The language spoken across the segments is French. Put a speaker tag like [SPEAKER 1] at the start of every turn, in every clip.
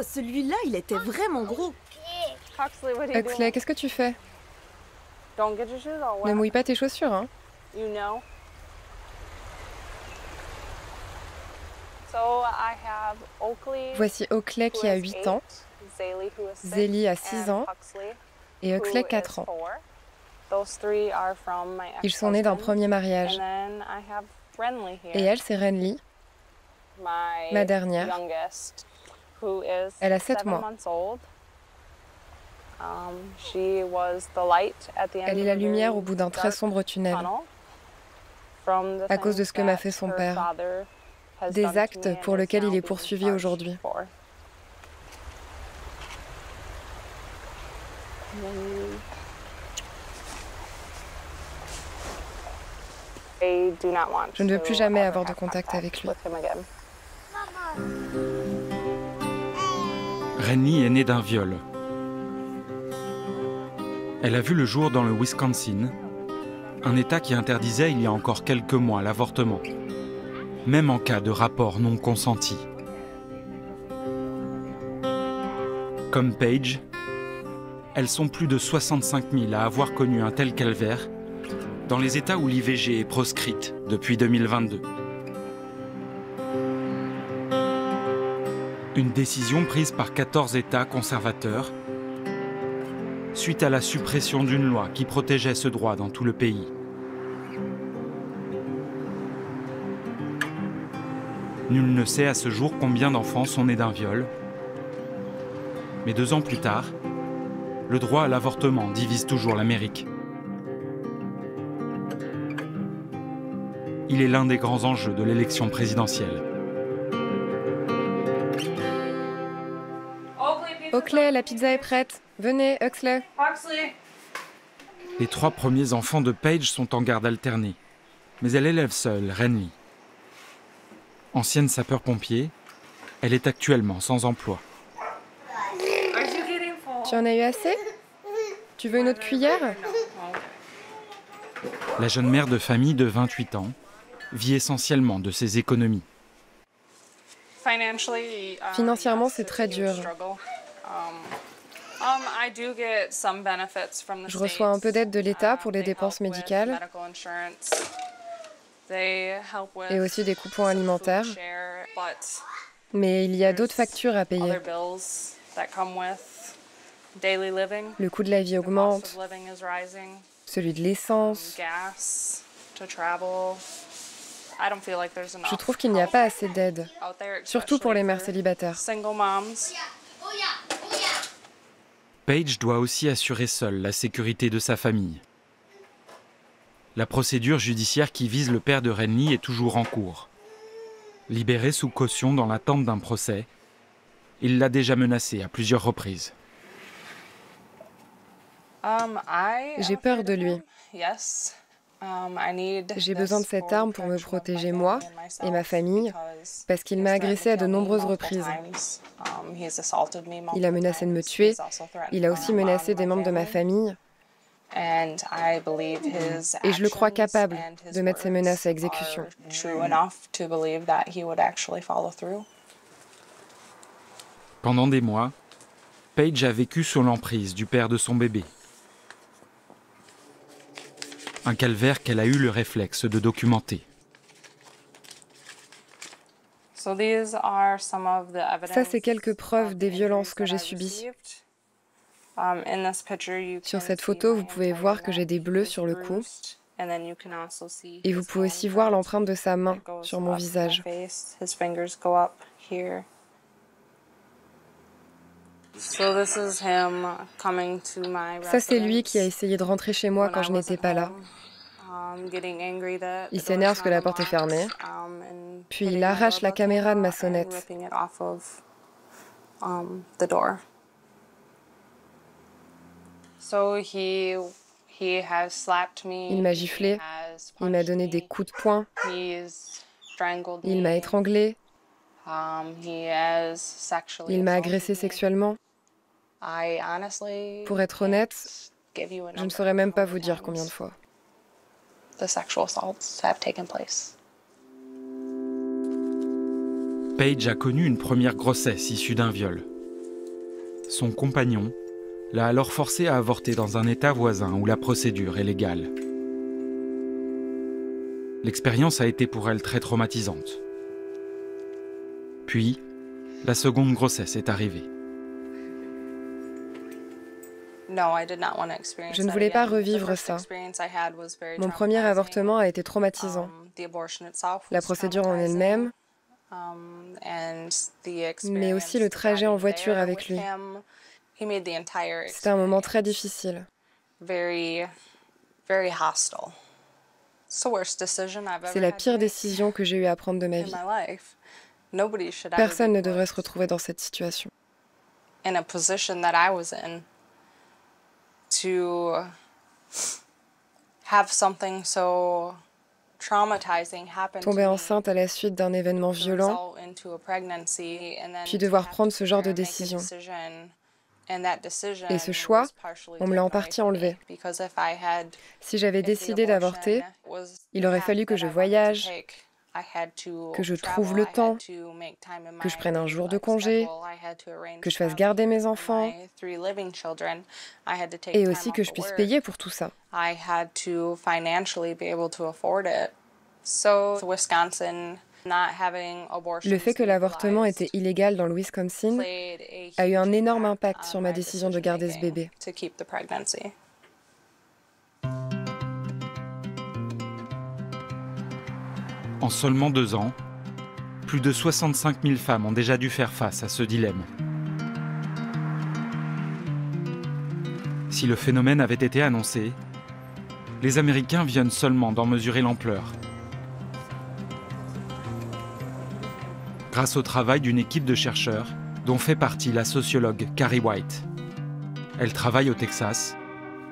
[SPEAKER 1] celui-là, il était vraiment gros.
[SPEAKER 2] Huxley, qu'est-ce que tu fais? Ne mouille pas tes chaussures, hein. Voici Oakley qui a 8 ans, Zélie a 6 ans et Huxley 4 ans. Ils sont nés d'un premier mariage. Et elle, c'est Renly, ma dernière. Elle a 7 mois. Elle est la lumière au bout d'un très sombre tunnel, à cause de ce que m'a fait son père, des actes pour lesquels il est poursuivi aujourd'hui. Je ne veux plus jamais avoir de contact avec lui.
[SPEAKER 3] Renly est née d'un viol. Elle a vu le jour dans le Wisconsin, un État qui interdisait il y a encore quelques mois l'avortement, même en cas de rapport non consenti. Comme Paige, elles sont plus de 65 000 à avoir connu un tel calvaire dans les États où l'IVG est proscrite depuis 2022. Une décision prise par 14 États conservateurs suite à la suppression d'une loi qui protégeait ce droit dans tout le pays. Nul ne sait à ce jour combien d'enfants sont nés d'un viol. Mais 2 ans plus tard, le droit à l'avortement divise toujours l'Amérique. Il est l'un des grands enjeux de l'élection présidentielle.
[SPEAKER 2] Oakley, la pizza est prête. Venez, Huxley.
[SPEAKER 3] Les 3 premiers enfants de Paige sont en garde alternée, mais elle élève seule Renly. Ancienne sapeur-pompier, elle est actuellement sans emploi.
[SPEAKER 2] Tu en as eu assez? Tu veux une autre cuillère?
[SPEAKER 3] La jeune mère de famille de 28 ans vit essentiellement de ses économies.
[SPEAKER 2] Financièrement, c'est très dur. Je reçois un peu d'aide de l'État pour les dépenses médicales et aussi des coupons alimentaires. Mais il y a d'autres factures à payer. Le coût de la vie augmente, celui de l'essence. Je trouve qu'il n'y a pas assez d'aide, surtout pour les mères célibataires.
[SPEAKER 3] Paige doit aussi assurer seule la sécurité de sa famille. La procédure judiciaire qui vise le père de Renly est toujours en cours. Libéré sous caution dans l'attente d'un procès, il l'a déjà menacé à plusieurs reprises.
[SPEAKER 2] J'ai peur de lui. J'ai besoin de cette arme pour me protéger moi et ma famille, parce qu'il m'a agressée à de nombreuses reprises. Il a menacé de me tuer, il a aussi menacé des membres de ma famille. Et je le crois capable de mettre ses menaces à exécution.
[SPEAKER 3] Pendant des mois, Paige a vécu sous l'emprise du père de son bébé. Un calvaire qu'elle a eu le réflexe de documenter.
[SPEAKER 2] Ça, c'est quelques preuves des violences que j'ai subies. Sur cette photo, vous pouvez voir que j'ai des bleus sur le cou. Et vous pouvez aussi voir l'empreinte de sa main sur mon visage. Ça, c'est lui qui a essayé de rentrer chez moi quand je n'étais pas là. Il s'énerve parce que la porte est fermée. Puis il arrache la caméra de ma sonnette. Il m'a giflé, il m'a donné des coups de poing, il m'a étranglée, il m'a agressée sexuellement. Pour être honnête, je ne saurais même pas vous dire combien de fois.
[SPEAKER 3] Paige a connu une première grossesse issue d'un viol. Son compagnon l'a alors forcée à avorter dans un État voisin où la procédure est légale. L'expérience a été pour elle très traumatisante. Puis, la seconde grossesse est arrivée.
[SPEAKER 2] Je ne voulais pas revivre ça. Mon premier avortement a été traumatisant. La procédure en elle-même, mais aussi le trajet en voiture avec lui. C'était un moment très difficile. C'est la pire décision que j'ai eu à prendre de ma vie. Personne ne devrait se retrouver dans cette situation. Tomber enceinte à la suite d'un événement violent, puis devoir prendre ce genre de décision. Et ce choix, on me l'a en partie enlevé. Si j'avais décidé d'avorter, il aurait fallu que je voyage, que je trouve le temps, que je prenne un jour de congé, que je fasse garder mes enfants, et aussi que je puisse payer pour tout ça. Le fait que l'avortement était illégal dans le Wisconsin a eu un énorme impact sur ma décision de garder ce bébé.
[SPEAKER 3] En seulement 2 ans, plus de 65 000 femmes ont déjà dû faire face à ce dilemme. Si le phénomène avait été annoncé, les Américains viennent seulement d'en mesurer l'ampleur. Grâce au travail d'une équipe de chercheurs dont fait partie la sociologue Carrie White. Elle travaille au Texas,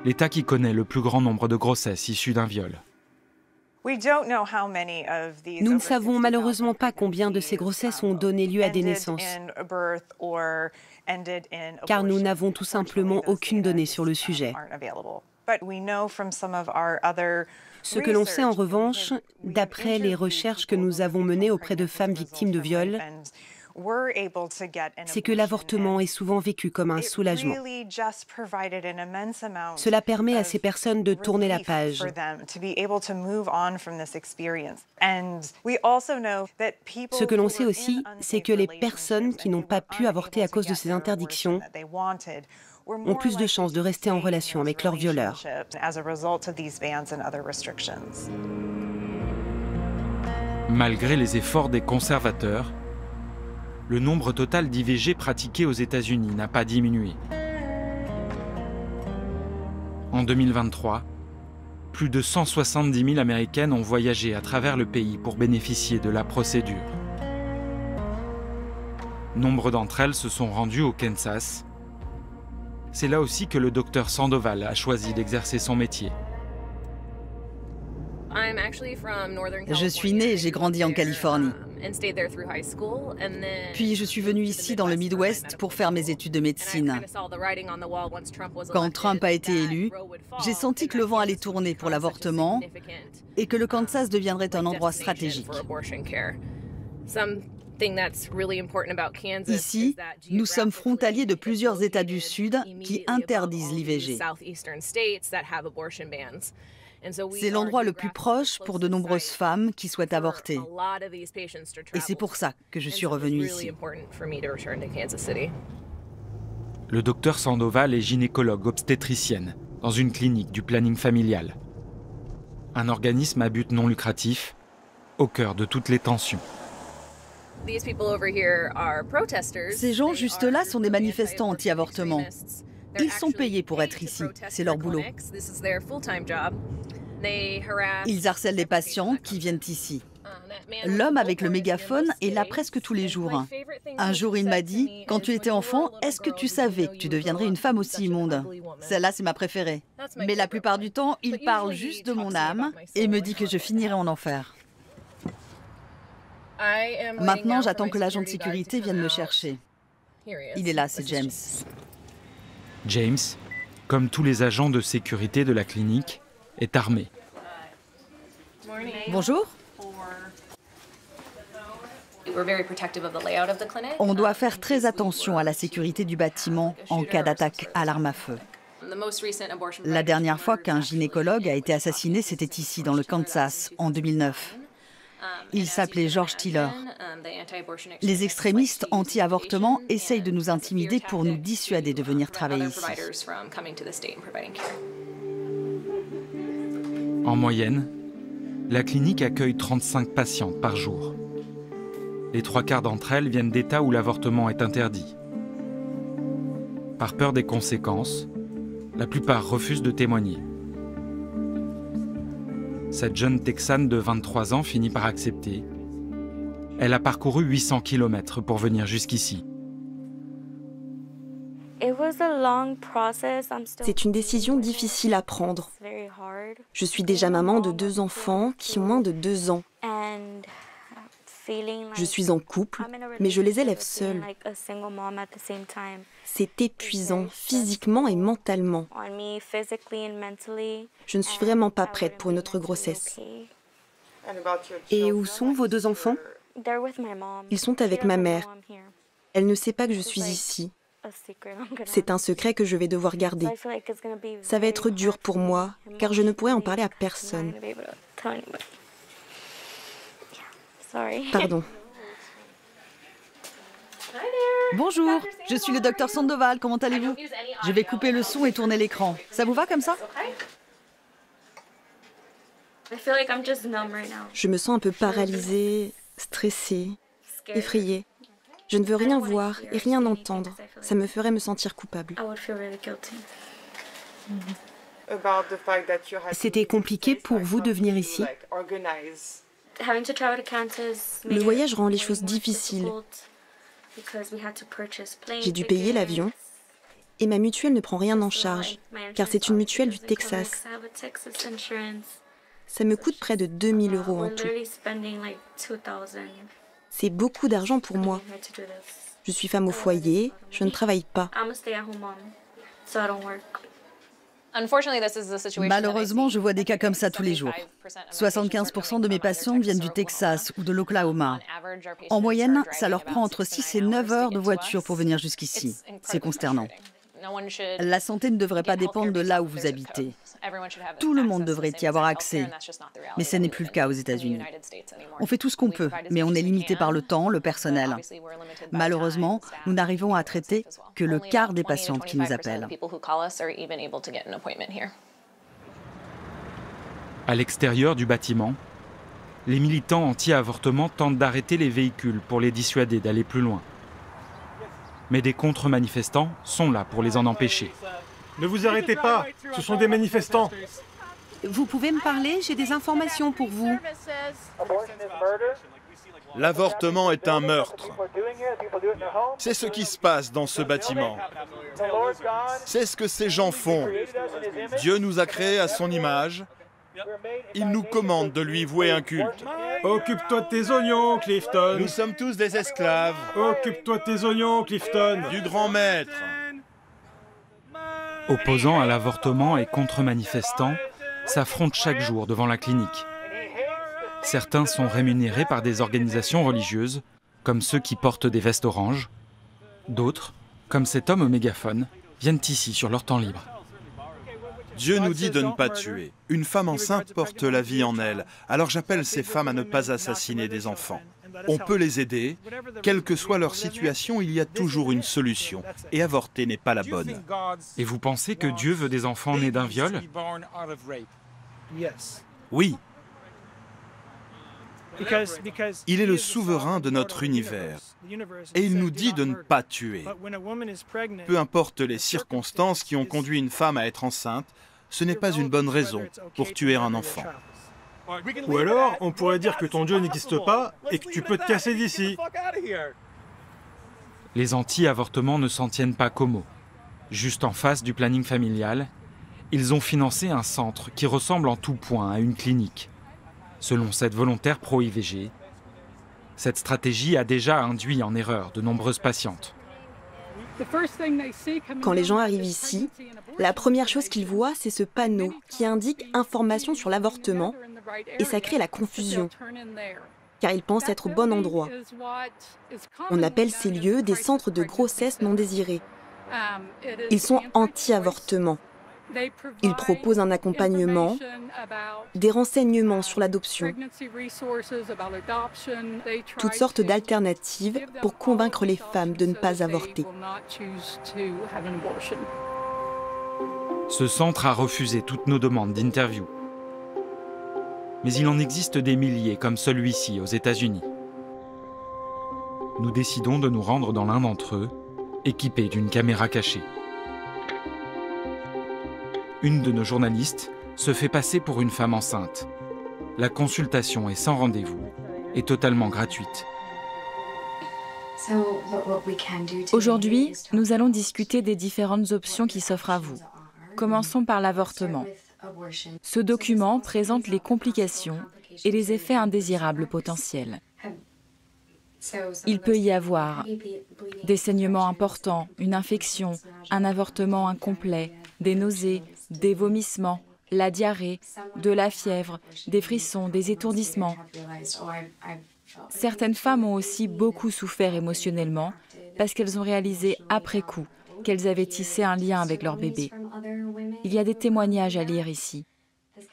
[SPEAKER 3] l'État qui connaît le plus grand nombre de grossesses issues d'un viol.
[SPEAKER 4] Nous ne savons malheureusement pas combien de ces grossesses ont donné lieu à des naissances, car nous n'avons tout simplement aucune donnée sur le sujet. Ce que l'on sait en revanche, d'après les recherches que nous avons menées auprès de femmes victimes de viol, c'est que l'avortement est souvent vécu comme un soulagement. Cela permet à ces personnes de tourner la page. Ce que l'on sait aussi, c'est que les personnes qui n'ont pas pu avorter à cause de ces interdictions ont plus de chances de rester en relation avec leur violeur.
[SPEAKER 3] Malgré les efforts des conservateurs, le nombre total d'IVG pratiqués aux États-Unis n'a pas diminué. En 2023, plus de 170 000 Américaines ont voyagé à travers le pays pour bénéficier de la procédure. Nombre d'entre elles se sont rendues au Kansas. C'est là aussi que le docteur Sandoval a choisi d'exercer son métier.
[SPEAKER 5] Je suis née et j'ai grandi en Californie. Puis je suis venue ici dans le Midwest pour faire mes études de médecine. Quand Trump a été élu, j'ai senti que le vent allait tourner pour l'avortement et que le Kansas deviendrait un endroit stratégique. Ici, nous sommes frontaliers de plusieurs États du Sud qui interdisent l'IVG. C'est l'endroit le plus proche pour de nombreuses femmes qui souhaitent avorter. Et c'est pour ça que je suis revenue ici.
[SPEAKER 3] Le docteur Sandoval est gynécologue obstétricienne dans une clinique du planning familial. Un organisme à but non lucratif, au cœur de toutes les tensions.
[SPEAKER 5] Ces gens juste là sont des manifestants anti-avortement. Ils sont payés pour être ici, c'est leur boulot. Ils harcèlent les patients qui viennent ici. L'homme avec le mégaphone est là presque tous les jours. Un jour, il m'a dit, quand tu étais enfant, est-ce que tu savais que tu deviendrais une femme aussi immonde? Celle-là, c'est ma préférée. Mais la plupart du temps, il parle juste de mon âme et me dit que je finirai en enfer. Maintenant, j'attends que l'agent de sécurité vienne me chercher. Il est là, c'est James.
[SPEAKER 3] James, comme tous les agents de sécurité de la clinique, est armé.
[SPEAKER 5] Bonjour. On doit faire très attention à la sécurité du bâtiment en cas d'attaque à l'arme à feu. La dernière fois qu'un gynécologue a été assassiné, c'était ici, dans le Kansas, en 2009. Il s'appelait George Tiller. Les extrémistes anti-avortement essayent de nous intimider pour nous dissuader de venir travailler ici.
[SPEAKER 3] En moyenne, la clinique accueille 35 patientes par jour. Les 3/4 d'entre elles viennent d'États où l'avortement est interdit. Par peur des conséquences, la plupart refusent de témoigner. Cette jeune Texane de 23 ans finit par accepter. Elle a parcouru 800 km pour venir jusqu'ici.
[SPEAKER 1] C'est une décision difficile à prendre. Je suis déjà maman de 2 enfants qui ont moins de 2 ans. Je suis en couple, mais je les élève seule. C'est épuisant, physiquement et mentalement. Je ne suis vraiment pas prête pour une autre grossesse.
[SPEAKER 4] Et où sont vos 2 enfants?
[SPEAKER 1] Ils sont avec ma mère. Elle ne sait pas que je suis ici. C'est un secret que je vais devoir garder. Ça va être dur pour moi, car je ne pourrai en parler à personne. Pardon.
[SPEAKER 5] Bonjour, je suis le docteur Sandoval, comment allez-vous? Je vais couper le son et tourner l'écran. Ça vous va comme ça?
[SPEAKER 1] Je me sens un peu paralysée, stressée, effrayée. Je ne veux rien voir et rien entendre. Ça me ferait me sentir coupable.
[SPEAKER 4] C'était compliqué pour vous de venir ici?
[SPEAKER 1] Le voyage rend les choses difficiles. J'ai dû payer l'avion et ma mutuelle ne prend rien en charge, car c'est une mutuelle du Texas. Ça me coûte près de 2 000 € en tout. C'est beaucoup d'argent pour moi. Je suis femme au foyer, je ne travaille pas.
[SPEAKER 5] Malheureusement, je vois des cas comme ça tous les jours. 75% de mes patientes viennent du Texas ou de l'Oklahoma. En moyenne, ça leur prend entre 6 et 9 heures de voiture pour venir jusqu'ici. C'est consternant. La santé ne devrait pas dépendre de là où vous habitez. Tout le monde devrait y avoir accès, mais ce n'est plus le cas aux États-Unis. On fait tout ce qu'on peut, mais on est limité par le temps, le personnel. Malheureusement, nous n'arrivons à traiter que le quart des patientes qui nous appellent.
[SPEAKER 3] À l'extérieur du bâtiment, les militants anti-avortement tentent d'arrêter les véhicules pour les dissuader d'aller plus loin. Mais des contre-manifestants sont là pour les en empêcher.
[SPEAKER 6] Ne vous arrêtez pas, ce sont des manifestants.
[SPEAKER 4] Vous pouvez me parler? J'ai des informations pour vous.
[SPEAKER 7] L'avortement est un meurtre. C'est ce qui se passe dans ce bâtiment. C'est ce que ces gens font. Dieu nous a créés à son image. Il nous commande de lui vouer un culte.
[SPEAKER 6] Occupe-toi de tes oignons, Clifton.
[SPEAKER 7] Nous sommes tous des esclaves.
[SPEAKER 6] Occupe-toi de tes oignons, Clifton.
[SPEAKER 7] Du grand maître.
[SPEAKER 3] Opposants à l'avortement et contre-manifestants s'affrontent chaque jour devant la clinique. Certains sont rémunérés par des organisations religieuses, comme ceux qui portent des vestes oranges. D'autres, comme cet homme au mégaphone, viennent ici sur leur temps libre.
[SPEAKER 7] Dieu nous dit de ne pas tuer. Une femme enceinte porte la vie en elle. Alors j'appelle ces femmes à ne pas assassiner des enfants. On peut les aider. Quelle que soit leur situation, il y a toujours une solution. Et avorter n'est pas la bonne.
[SPEAKER 3] Et vous pensez que Dieu veut des enfants nés d'un viol?
[SPEAKER 7] Oui. Il est le souverain de notre univers. Et il nous dit de ne pas tuer. Peu importe les circonstances qui ont conduit une femme à être enceinte, ce n'est pas une bonne raison pour tuer un enfant.
[SPEAKER 6] Ou alors, on pourrait dire que ton Dieu n'existe pas et que tu peux te casser d'ici.
[SPEAKER 3] Les anti-avortements ne s'en tiennent pas qu'aux mots. Juste en face du planning familial, ils ont financé un centre qui ressemble en tout point à une clinique. Selon cette volontaire pro-IVG, cette stratégie a déjà induit en erreur de nombreuses patientes.
[SPEAKER 1] Quand les gens arrivent ici, la première chose qu'ils voient, c'est ce panneau qui indique « Information sur l'avortement » et ça crée la confusion. car ils pensent être au bon endroit. On appelle ces lieux des centres de grossesse non désirée. Ils sont anti-avortement. Ils proposent un accompagnement, des renseignements sur l'adoption, toutes sortes d'alternatives pour convaincre les femmes de ne pas avorter.
[SPEAKER 3] Ce centre a refusé toutes nos demandes d'interview. Mais il en existe des milliers comme celui-ci aux États-Unis. Nous décidons de nous rendre dans l'un d'entre eux, équipés d'une caméra cachée. Une de nos journalistes se fait passer pour une femme enceinte. La consultation est sans rendez-vous et totalement gratuite.
[SPEAKER 8] Aujourd'hui, nous allons discuter des différentes options qui s'offrent à vous. Commençons par l'avortement. Ce document présente les complications et les effets indésirables potentiels. Il peut y avoir des saignements importants, une infection, un avortement incomplet, des nausées, des vomissements, la diarrhée, de la fièvre, des frissons, des étourdissements. Certaines femmes ont aussi beaucoup souffert émotionnellement parce qu'elles ont réalisé après coup qu'elles avaient tissé un lien avec leur bébé. Il y a des témoignages à lire ici.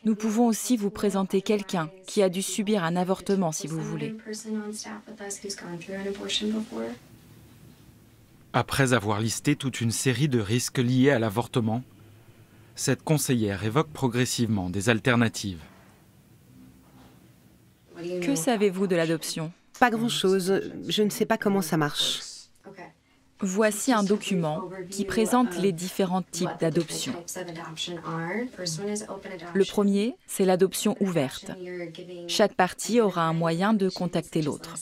[SPEAKER 8] Nous pouvons aussi vous présenter quelqu'un qui a dû subir un avortement si vous voulez.
[SPEAKER 3] Après avoir listé toute une série de risques liés à l'avortement, cette conseillère évoque progressivement des alternatives.
[SPEAKER 8] Que savez-vous de l'adoption?
[SPEAKER 4] Pas grand-chose. Je ne sais pas comment ça marche.
[SPEAKER 8] Voici un document qui présente les différents types d'adoption. Le premier, c'est l'adoption ouverte. Chaque partie aura un moyen de contacter l'autre.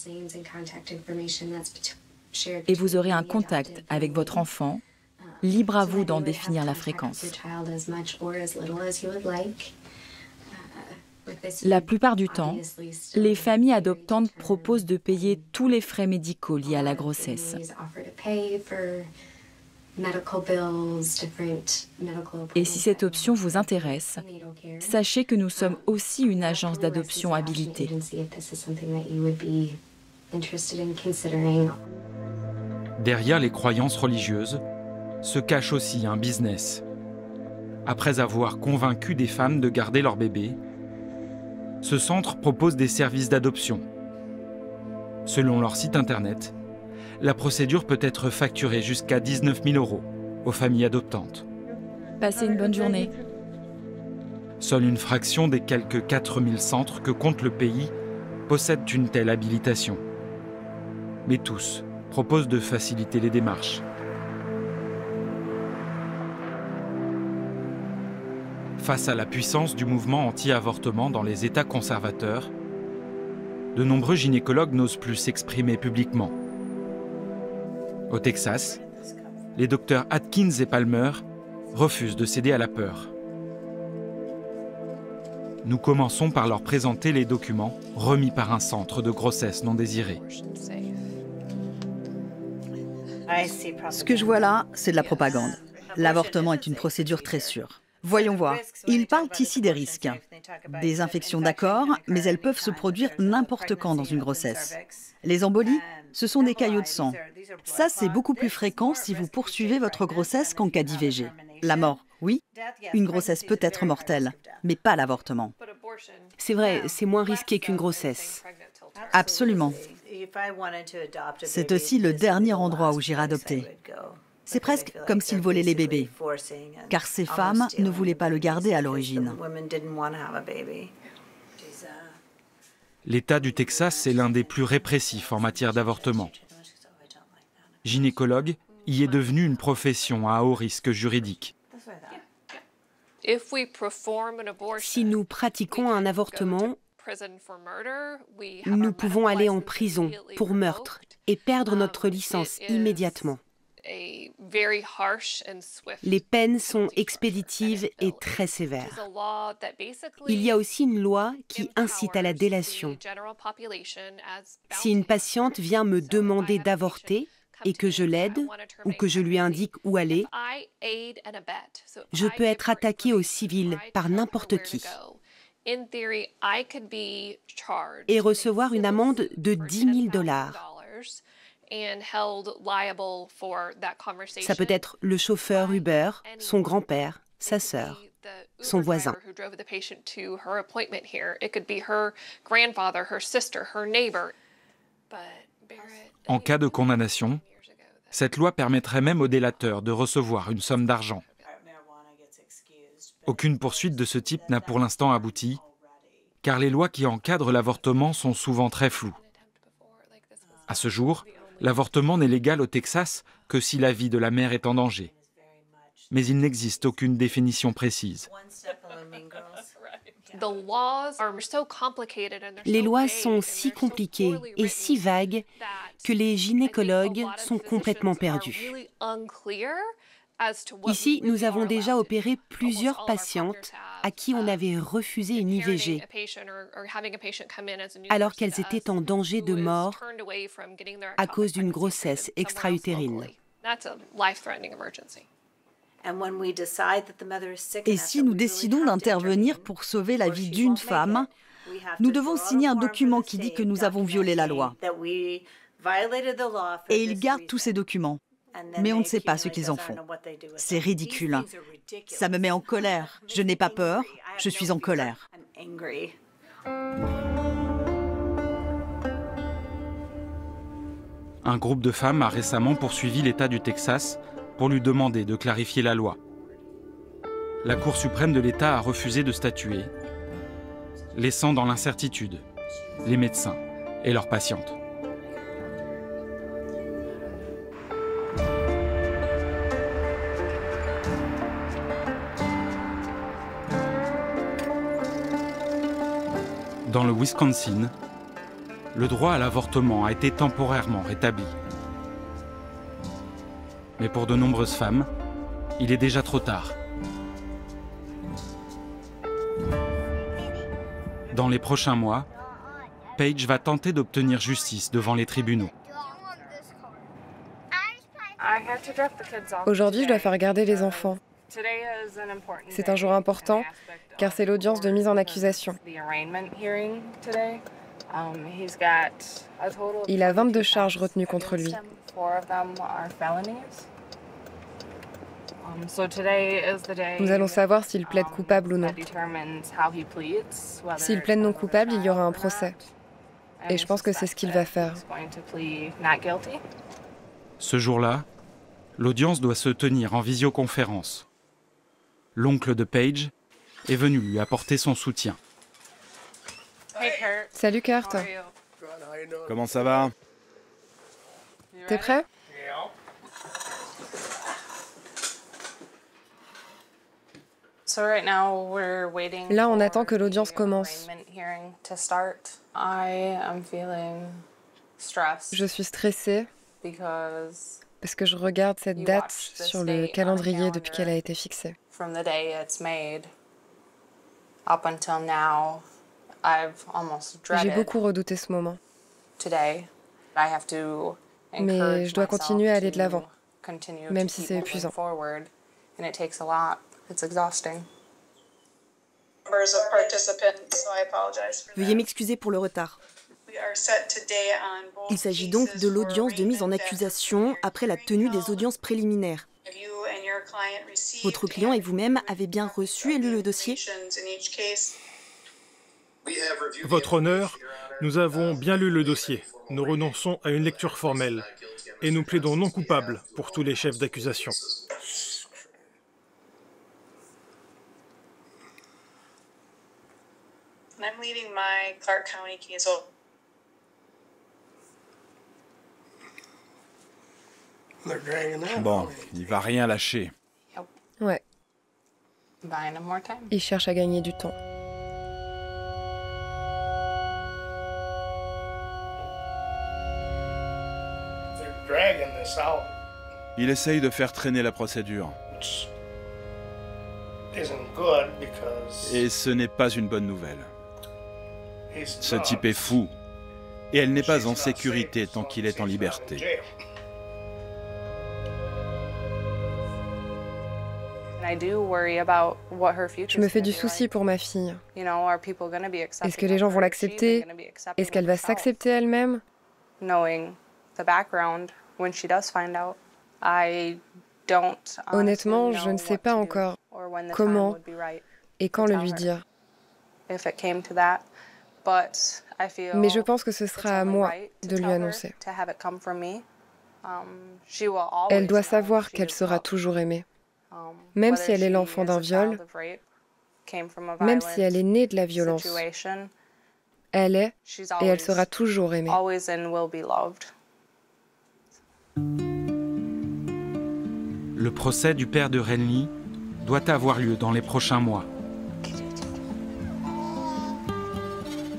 [SPEAKER 8] Et vous aurez un contact avec votre enfant, libre à vous d'en définir la fréquence. La plupart du temps, les familles adoptantes proposent de payer tous les frais médicaux liés à la grossesse. Et si cette option vous intéresse, sachez que nous sommes aussi une agence d'adoption habilitée.
[SPEAKER 3] Derrière les croyances religieuses se cache aussi un business. Après avoir convaincu des femmes de garder leur bébé, ce centre propose des services d'adoption. Selon leur site internet, la procédure peut être facturée jusqu'à 19 000 € aux familles adoptantes.
[SPEAKER 8] Passez une bonne journée.
[SPEAKER 3] Seule une fraction des quelques 4000 centres que compte le pays possèdent une telle habilitation. Mais tous proposent de faciliter les démarches. Face à la puissance du mouvement anti-avortement dans les États conservateurs, de nombreux gynécologues n'osent plus s'exprimer publiquement. Au Texas, les docteurs Atkins et Palmer refusent de céder à la peur. Nous commençons par leur présenter les documents remis par un centre de grossesse non désirée.
[SPEAKER 5] Ce que je vois là, c'est de la propagande. L'avortement est une procédure très sûre. Voyons voir. Ils parlent ici des risques. Des infections, d'accord, mais elles peuvent se produire n'importe quand dans une grossesse. Les embolies, ce sont des caillots de sang. Ça, c'est beaucoup plus fréquent si vous poursuivez votre grossesse qu'en cas d'IVG. La mort, oui, une grossesse peut être mortelle, mais pas l'avortement.
[SPEAKER 4] C'est vrai, c'est moins risqué qu'une grossesse.
[SPEAKER 5] Absolument. C'est aussi le dernier endroit où j'irai adopter. C'est presque comme s'ils volaient les bébés, car ces femmes ne voulaient pas le garder à l'origine.
[SPEAKER 3] L'État du Texas est l'un des plus répressifs en matière d'avortement. Gynécologue y est devenu une profession à haut risque juridique.
[SPEAKER 4] Si nous pratiquons un avortement, nous pouvons aller en prison pour meurtre et perdre notre licence immédiatement. Les peines sont expéditives et très sévères. Il y a aussi une loi qui incite à la délation. Si une patiente vient me demander d'avorter et que je l'aide ou que je lui indique où aller, je peux être attaquée au civil par n'importe qui. et recevoir une amende de $10 000. Ça peut être le chauffeur Uber, son grand-père, sa sœur, son voisin.
[SPEAKER 3] En cas de condamnation, cette loi permettrait même au délateur de recevoir une somme d'argent. Aucune poursuite de ce type n'a pour l'instant abouti, car les lois qui encadrent l'avortement sont souvent très floues. À ce jour, l'avortement n'est légal au Texas que si la vie de la mère est en danger. Mais il n'existe aucune définition précise.
[SPEAKER 4] Les lois sont si compliquées et si vagues que les gynécologues sont complètement perdus. Ici, nous avons déjà opéré plusieurs patientes à qui on avait refusé une IVG, alors qu'elles étaient en danger de mort à cause d'une grossesse extra-utérine.
[SPEAKER 5] Et si nous décidons d'intervenir pour sauver la vie d'une femme, nous devons signer un document qui dit que nous avons violé la loi. Et ils gardent tous ces documents. Mais on ne sait pas ce qu'ils en font. C'est ridicule. Ça me met en colère. Je n'ai pas peur, je suis en colère.
[SPEAKER 3] Un groupe de femmes a récemment poursuivi l'État du Texas pour lui demander de clarifier la loi. La Cour suprême de l'État a refusé de statuer, laissant dans l'incertitude les médecins et leurs patientes. Dans le Wisconsin, le droit à l'avortement a été temporairement rétabli. Mais pour de nombreuses femmes, il est déjà trop tard. Dans les prochains mois, Paige va tenter d'obtenir justice devant les tribunaux.
[SPEAKER 2] Aujourd'hui, je dois faire garder les enfants. C'est un jour important, car c'est l'audience de mise en accusation. Il a 22 charges retenues contre lui. Nous allons savoir s'il plaide coupable ou non. S'il plaide non coupable, il y aura un procès. Et je pense que c'est ce qu'il va faire.
[SPEAKER 3] Ce jour-là, l'audience doit se tenir en visioconférence. L'oncle de Paige est venu lui apporter son soutien.
[SPEAKER 2] Salut Kurt.
[SPEAKER 7] Comment ça va?
[SPEAKER 2] T'es prêt? Là, on attend que l'audience commence. Je suis stressée parce que je regarde cette date sur le calendrier depuis qu'elle a été fixée. J'ai beaucoup redouté ce moment. Mais je dois continuer à aller de l'avant, même si c'est épuisant.
[SPEAKER 1] Veuillez m'excuser pour le retard. Il s'agit donc de l'audience de mise en accusation après la tenue des audiences préliminaires. Votre client et vous-même avez bien reçu et lu le dossier?
[SPEAKER 6] Votre honneur, nous avons bien lu le dossier. Nous renonçons à une lecture formelle et nous plaidons non coupables pour tous les chefs d'accusation.
[SPEAKER 7] Bon, il va rien lâcher.
[SPEAKER 2] Ouais. Il cherche à gagner du temps.
[SPEAKER 7] Il essaye de faire traîner la procédure. Et ce n'est pas une bonne nouvelle. Ce type est fou. Et elle n'est pas en sécurité tant qu'il est en liberté.
[SPEAKER 2] Je me fais du souci pour ma fille. Est-ce que les gens vont l'accepter? Est-ce qu'elle va s'accepter elle-même? Honnêtement, je ne sais pas encore comment et quand le lui dire. Mais je pense que ce sera à moi de lui annoncer. Elle doit savoir qu'elle sera toujours aimée. Même si elle est l'enfant d'un viol, même si elle est née de la violence, elle est et elle sera toujours aimée.
[SPEAKER 3] Le procès du père de Renly doit avoir lieu dans les prochains mois.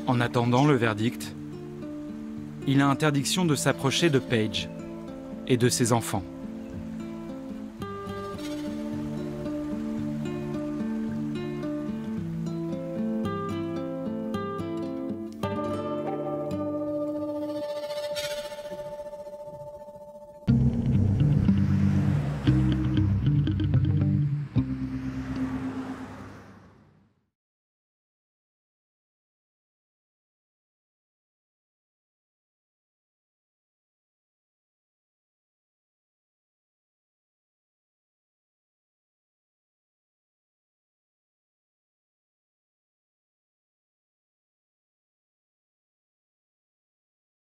[SPEAKER 3] En attendant le verdict, il a interdiction de s'approcher de Paige et de ses enfants.